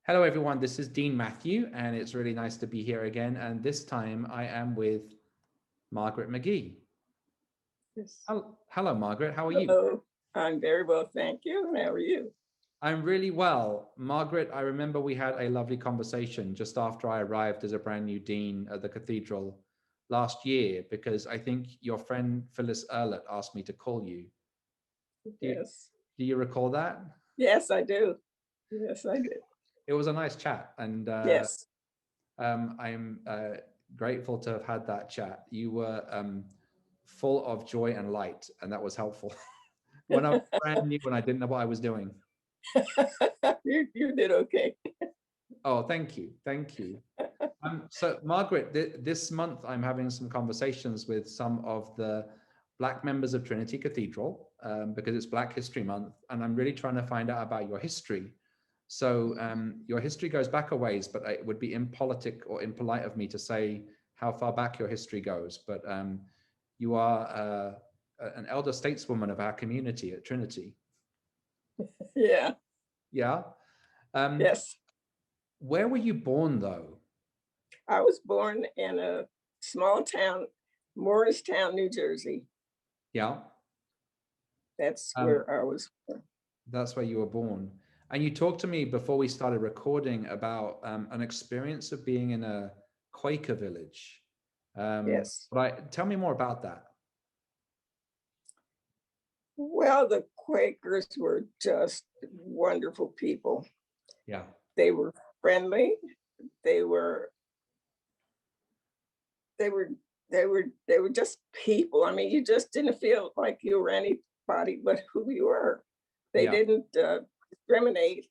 Hello, everyone. This is Dean Matthew, and it's really nice to be here again. And this time I am with Margaret McGee. Yes. Hello, Margaret. How are you? Hello. I'm very well, thank you. And how are you? I'm really well. Margaret, I remember we had a lovely conversation just after I arrived as a brand new dean at the cathedral last year, because I think your friend Phyllis Earlett asked me to call you. Yes. Do you recall that? Yes, I do. Yes, I do. It was a nice chat, and Yes. I'm grateful to have had that chat. You were full of joy and light, and that was helpful. When I was brand new and I didn't know what I was doing. You did okay. Oh, thank you. Thank you. So Margaret, this month I'm having some conversations with some of the Black members of Trinity Cathedral because it's Black History Month, and I'm really trying to find out about your history. So your history goes back a ways, but it would be impolitic or impolite of me to say how far back your history goes. But you are an elder stateswoman of our community at Trinity. Yeah. Yeah. Yes. Where were you born, though? I was born in a small town, Morristown, New Jersey. Yeah. That's where I was born. That's where you were born. And you talked to me before we started recording about an experience of being in a Quaker village. Yes. Tell me more about that. Well, the Quakers were just wonderful people. Yeah. They were friendly. They were just people. I mean, you just didn't feel like you were anybody but who you were. They didn't discriminate.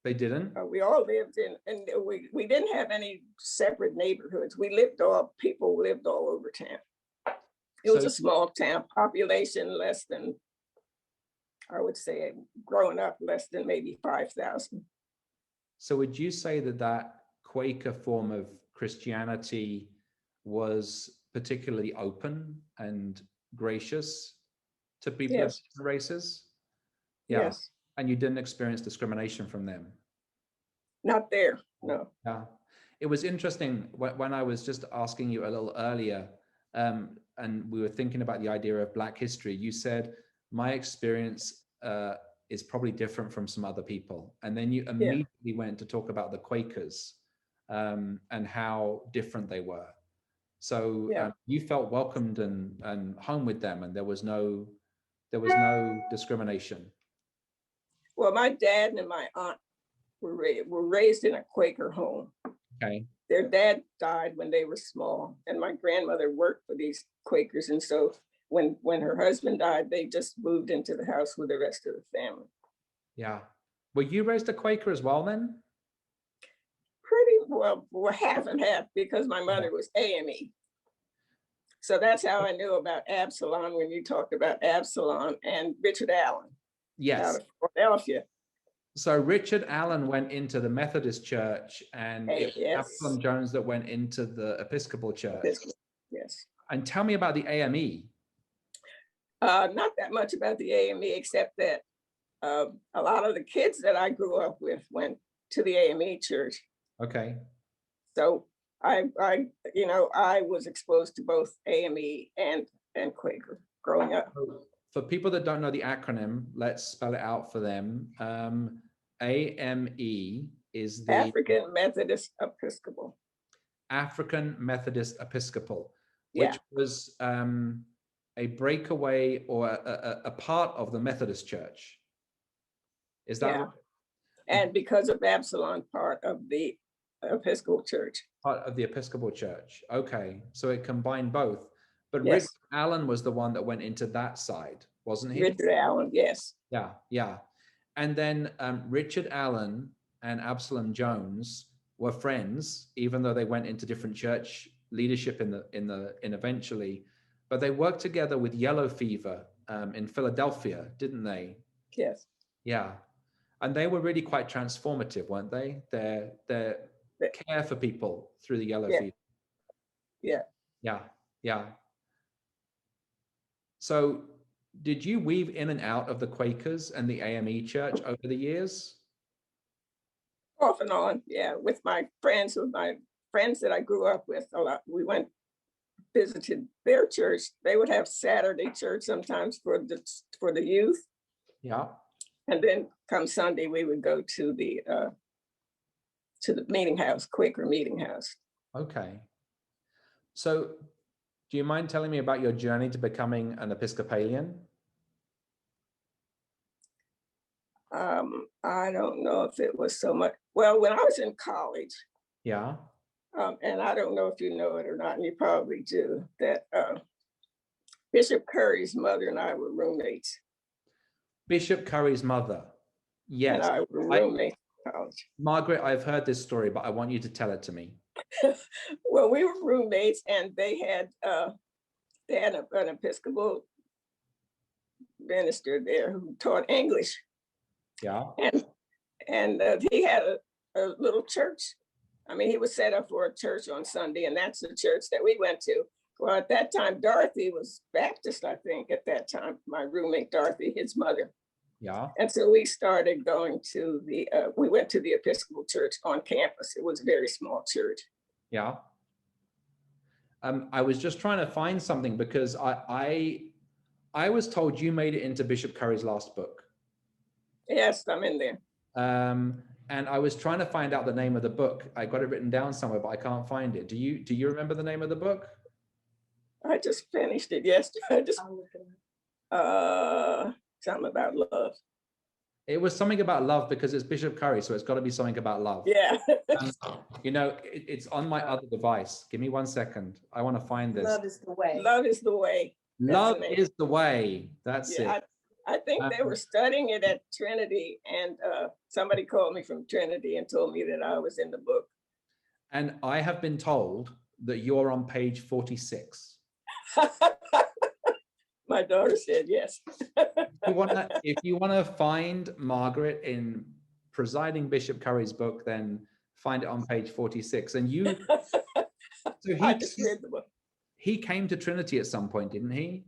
They didn't? We all lived in, and we didn't have any separate neighborhoods. People lived all over town. It was a small town, population less than, I would say, growing up, less than maybe 5,000. So would you say that Quaker form of Christianity was particularly open and gracious to people of different races? Yeah. Yes. And you didn't experience discrimination from them? Not there, no. Yeah. It was interesting when I was just asking you a little earlier, and we were thinking about the idea of Black history. You said, my experience is probably different from some other people. And then you immediately went to talk about the Quakers and how different they were. So you felt welcomed and home with them, and there was no discrimination. Well, my dad and my aunt were raised in a Quaker home. Okay. Their dad died when they were small, and my grandmother worked for these Quakers. And so when her husband died, they just moved into the house with the rest of the family. Yeah. Were you raised a Quaker as well then? Pretty well, half and half, because my mother was AME. So that's how I knew about Absalom when you talked about Absalom and Richard Allen. Yes. Out of Philadelphia. So Richard Allen went into the Methodist Church, and it was Absalom Jones that went into the Episcopal Church. Yes. And tell me about the AME. Not that much about the AME, except that a lot of the kids that I grew up with went to the AME church. Okay. So I was exposed to both AME and Quaker growing up. For people that don't know the acronym, let's spell it out for them. AME is the African Methodist Episcopal. African Methodist Episcopal, which was a breakaway or a part of the Methodist Church. Is that right? And because of Absalom, part of the Episcopal Church. Part of the Episcopal Church. Okay, so it combined both. But Richard Allen was the one that went into that side, wasn't he? Richard Allen, yes. Yeah. And then Richard Allen and Absalom Jones were friends, even though they went into different church leadership in eventually. But they worked together with yellow fever in Philadelphia, didn't they? Yes. Yeah. And they were really quite transformative, weren't they? Their care for people through the yellow fever. Yeah. So did you weave in and out of the Quakers and the AME church over the years? Off and on, yeah, with my friends, that I grew up with a lot. We went visited their church. They would have Saturday church sometimes for the youth, Yeah. and then come Sunday we would go to the meeting house, Quaker meeting house. Okay. So do you mind telling me about your journey to becoming an Episcopalian? I don't know if it was so much. Well, when I was in college, Yeah. and I don't know if you know it or not, and you probably do, that Bishop Curry's mother and I were roommates. Bishop Curry's mother. Yes. And I were roommates in college. Margaret, I've heard this story, but I want you to tell it to me. Well, we were roommates, and they had an Episcopal minister there who taught English. Yeah. And he had a little church. I mean, he was set up for a church on Sunday, and that's the church that we went to. Well, at that time, Dorothy was Baptist, I think, at that time, my roommate, Dorothy, his mother. Yeah. And so we started going to we went to the Episcopal church on campus. It was a very small church. Yeah. I was just trying to find something because I was told you made it into Bishop Curry's last book. Yes, I'm in there. And I was trying to find out the name of the book. I got it written down somewhere, but I can't find it. Do you remember the name of the book? I just finished it yesterday. Something about love. It was something about love because it's Bishop Curry, so it's got to be something about love. Yeah. You know, it's on my other device. Give me 1 second. I want to find this. Love is the way. Love is the way. Love is the way. That's it. I think they were studying it at Trinity, and somebody called me from Trinity and told me that I was in the book. And I have been told that you're on page 46. My daughter said yes. If you want to find Margaret in presiding Bishop Curry's book, then find it on page 46. And I just read the book. He came to Trinity at some point, didn't he?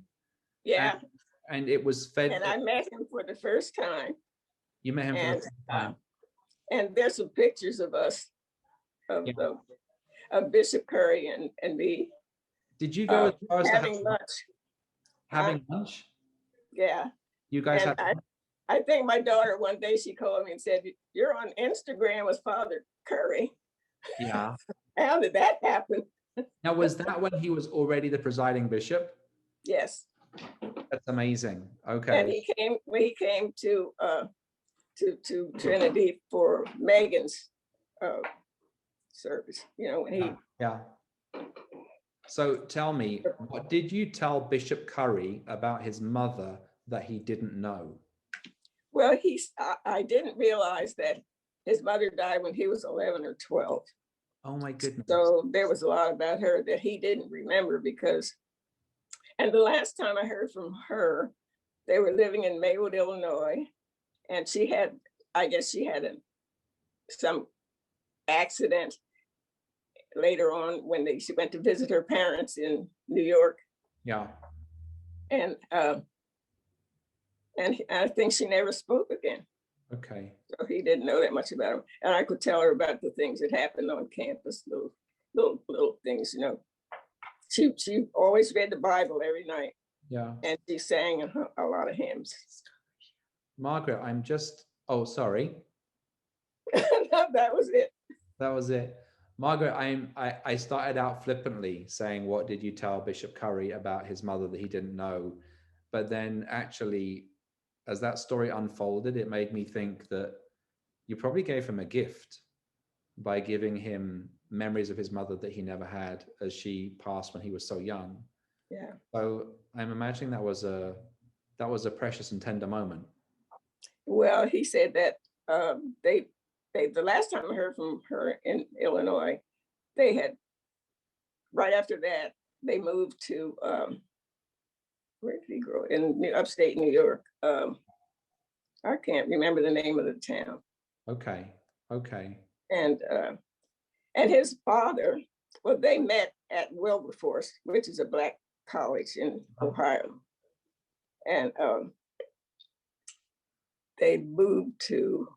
Yeah. And it was fed. And I met him for the first time. You met him for the first time. And there's some pictures of us, of Bishop Curry and me. Did you go as far as having lunch? Having lunch? Yeah. You guys had. I think my daughter one day she called me and said, "You're on Instagram with Father Curry." Yeah. How did that happen? Now, was that when he was already the presiding bishop? Yes. That's amazing. Okay. And he came to Trinity for Megan's service. You know, when he. Yeah. So tell me, what did you tell Bishop Curry about his mother that he didn't know? Well, I didn't realize that his mother died when he was 11 or 12. Oh my goodness. So there was a lot about her that he didn't remember and the last time I heard from her, they were living in Maywood, Illinois, and I guess she had some accident later on when she went to visit her parents in New York. Yeah. And I think she never spoke again. Okay. So he didn't know that much about him. And I could tell her about the things that happened on campus, little things, you know. She always read the Bible every night. Yeah. And she sang a lot of hymns. Margaret, oh, sorry. No, that was it. That was it. Margaret, I started out flippantly saying, what did you tell Bishop Curry about his mother that he didn't know? But then actually, as that story unfolded, it made me think that you probably gave him a gift by giving him memories of his mother that he never had, as she passed when he was so young. Yeah. So I'm imagining that was a precious and tender moment. Well, he said that the last time I heard from her in Illinois, they had, right after that, they moved to, where did he grow? In upstate New York. I can't remember the name of the town. Okay. And his father, well, they met at Wilberforce, which is a Black college in Ohio. And they moved to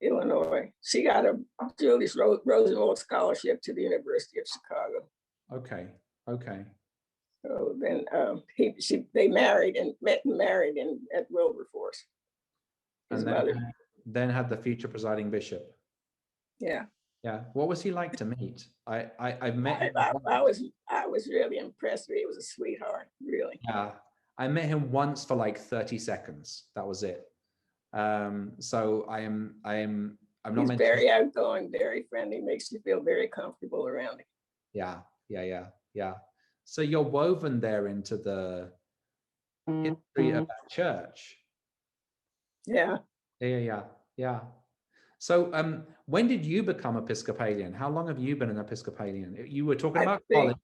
Illinois. She got a Julius Rosenwald scholarship to the University of Chicago. Okay. Okay. So then they married and met and married at Wilberforce. His And mother. then had the future presiding bishop. Yeah. Yeah. What was he like to meet? I've met him. I was really impressed with him. He was a sweetheart, really. Yeah. I met him once for like 30 seconds. That was it. So I'm not He's meant very outgoing, very friendly, makes you feel very comfortable around him. Yeah. So you're woven there into the history of that church. Yeah. Yeah. So when did you become Episcopalian? How long have you been an Episcopalian? You were talking about college,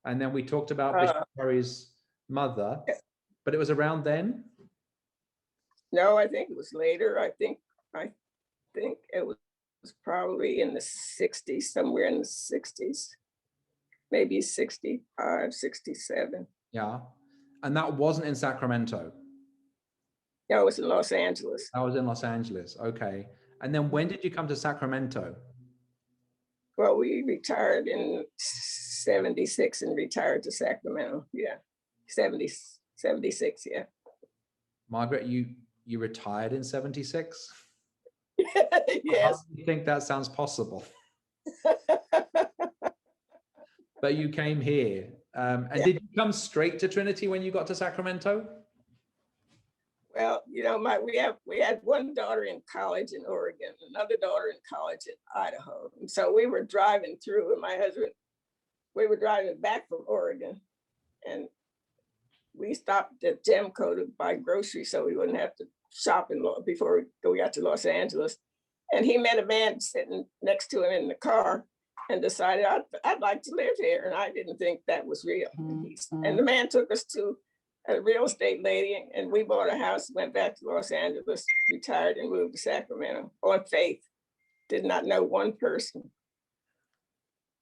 and then we talked about Bishop Curry's mother, but it was around then? No, I think it was later. I think it was probably in the 60s, somewhere in the 60s, maybe 65, 67. Yeah. And that wasn't in Sacramento? No, it was in Los Angeles. I was in Los Angeles. Okay. And then when did you come to Sacramento? Well, we retired in 76 and retired to Sacramento. Yeah. 76, yeah. Margaret, you retired in 76? Yes. How do you think that sounds possible? But you came here. And did you come straight to Trinity when you got to Sacramento? Well, we had one daughter in college in Oregon, another daughter in college in Idaho. And so we were driving through, and my husband, we were driving back from Oregon, and we stopped at Gemco to buy groceries so we wouldn't have to shop before we got to Los Angeles. And he met a man sitting next to him in the car and decided, I'd like to live here. And I didn't think that was real. And the man took us to a real estate lady, and we bought a house, went back to Los Angeles, retired, and moved to Sacramento on faith. Did not know one person.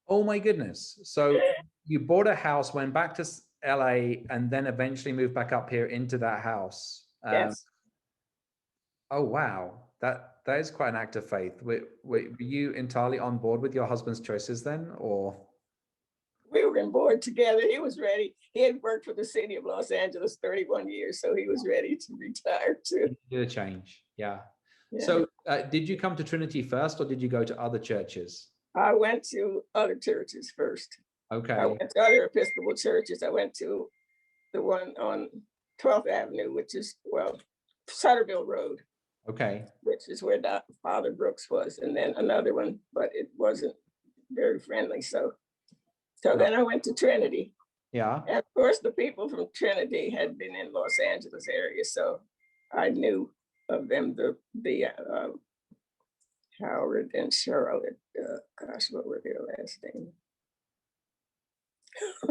Oh my goodness. So you bought a house, went back to LA, and then eventually moved back up here into that house. Yes. Oh, wow. That is quite an act of faith. Were you entirely on board with your husband's choices then, or? We were on board together. He was ready. He had worked for the city of Los Angeles 31 years, so he was ready to retire too. Did a change, yeah. So did you come to Trinity first, or did you go to other churches? I went to other churches first. Okay. I went to other Episcopal churches. I went to the one on 12th Avenue, which is, Sutterville Road. Okay. Which is where Father Brooks was, and then another one, but it wasn't very friendly. So then I went to Trinity. Yeah. And of course, the people from Trinity had been in Los Angeles area, so I knew of them. The Howard and Charlotte. Gosh, what were their last names?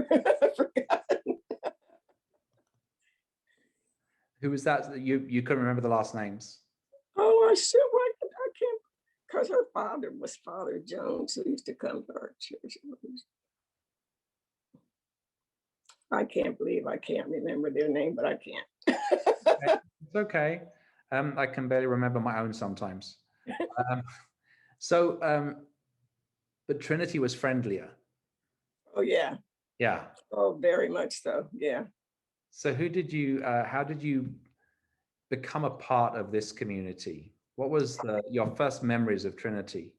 I forgot. Who was that? You couldn't remember the last names? Oh, I can't, because her father was Father Jones, who used to come to our church. I can't believe I can't remember their name, but I can't. It's okay. I can barely remember my own sometimes. But Trinity was friendlier. Oh, yeah. Yeah. Oh, very much so. Yeah. So how did you become a part of this community? What was your first memories of Trinity?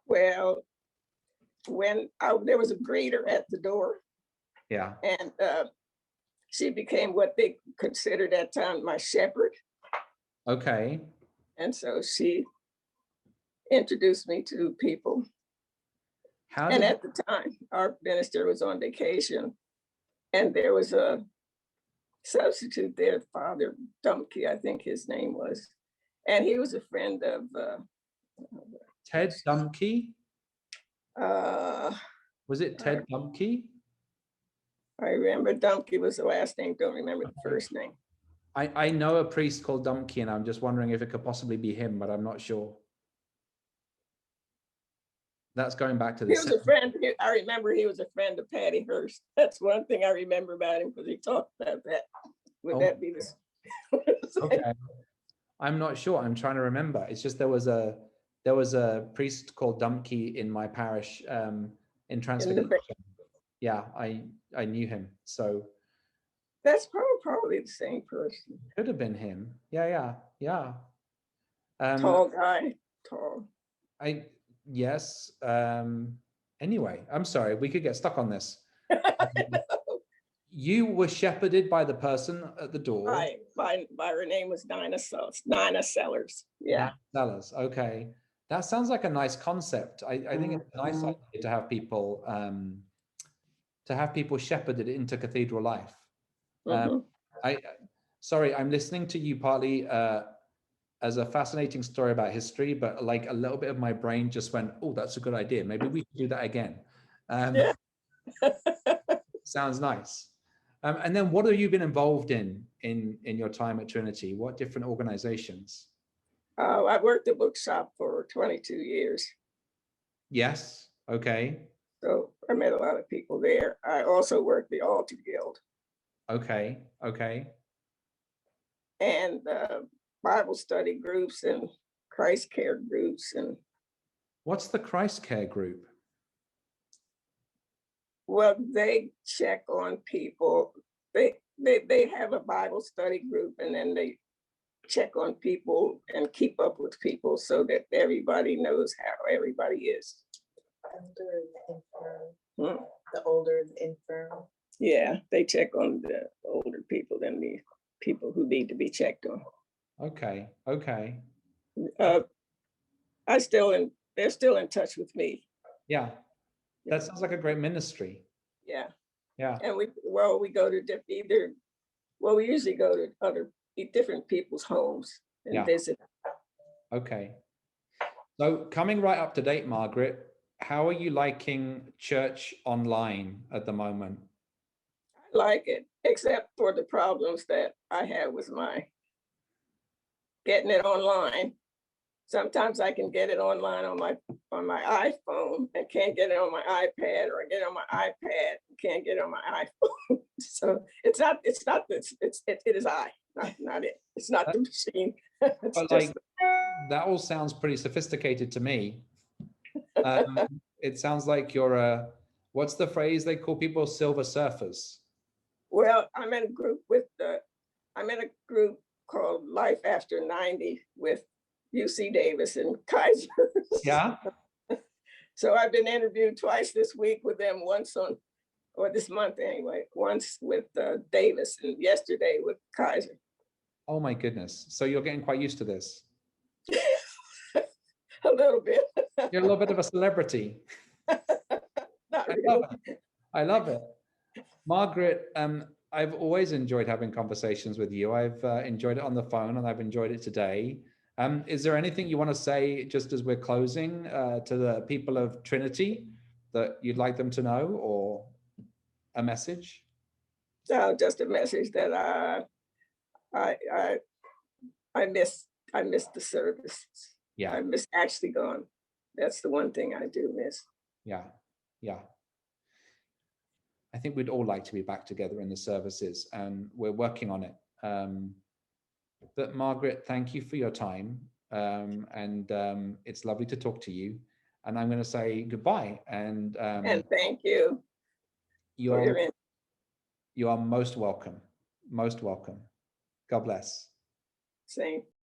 Well, when there was a greeter at the door. Yeah. And she became what they considered at that time my shepherd. Okay. And so she introduced me to people. And at the time, our minister was on vacation, and there was a substitute there, Father Dumke, I think his name was. And he was a friend of Ted Dumke? Was it Ted Dumke? I remember Dumke was the last name, don't remember the first name. I know a priest called Dumke, and I'm just wondering if it could possibly be him, but I'm not sure. That's going back to the. He was a friend. I remember he was a friend of Patty Hearst. That's one thing I remember about him, because he talked about that. Would that be this? Okay. I'm not sure. I'm trying to remember. It's just there was a priest called Dumpke in my parish in Transfiguration. Yeah, I knew him. So that's probably the same person. could have been him. Yeah. Tall guy, tall. Yes. Anyway, I'm sorry. We could get stuck on this. You were shepherded by the person at the door. By her name was Dinah Sellers. Yeah. Sellers. Okay. That sounds like a nice concept. I think it's a nice idea to have people shepherded into cathedral life. Sorry, I'm listening to you partly as a fascinating story about history, but like a little bit of my brain just went, oh, that's a good idea. Maybe we should do that again. Yeah. Sounds nice. And then what have you been involved in your time at Trinity? What different organizations? I worked at bookshop for 22 years. Yes. Okay. So I met a lot of people there. I also worked the Altar Guild. Okay. And Bible study groups and Christ care groups. And what's the Christ care group? Well, they check on people. They have a Bible study group, and then they check on people and keep up with people so that everybody knows how everybody is. The older, the infirm. Yeah, they check on the older people than the people who need to be checked on. Okay. They're still in touch with me. Yeah. That sounds like a great ministry. Yeah. And we go to we usually go to other different people's homes and visit. Okay. So coming right up to date, Margaret, how are you liking church online at the moment? I like it, except for the problems that I have with my getting it online. Sometimes I can get it online on my iPhone and can't get it on my iPad, or I get it on my iPad and can't get it on my iPhone. So it is not it. It's not the machine. But like, that all sounds pretty sophisticated to me. It sounds like you're what's the phrase they call people, silver surfers? Well, I'm in a group called Life After 90 with UC Davis and Kaiser. Yeah. So I've been interviewed twice this week with them, this month anyway, once with Davis and yesterday with Kaiser. Oh my goodness. So you're getting quite used to this. A little bit. You're a little bit of a celebrity. Not really. I love it. Margaret, I've always enjoyed having conversations with you. I've enjoyed it on the phone, and I've enjoyed it today. Is there anything you want to say just as we're closing to the people of Trinity that you'd like them to know, or a message? Just a message that I miss the service. Yeah. I miss actually going. That's the one thing I do miss. Yeah. I think we'd all like to be back together in the services, and we're working on it. But Margaret, thank you for your time. And it's lovely to talk to you. And I'm going to say goodbye. And thank you. You are most welcome. Most welcome. God bless. Same.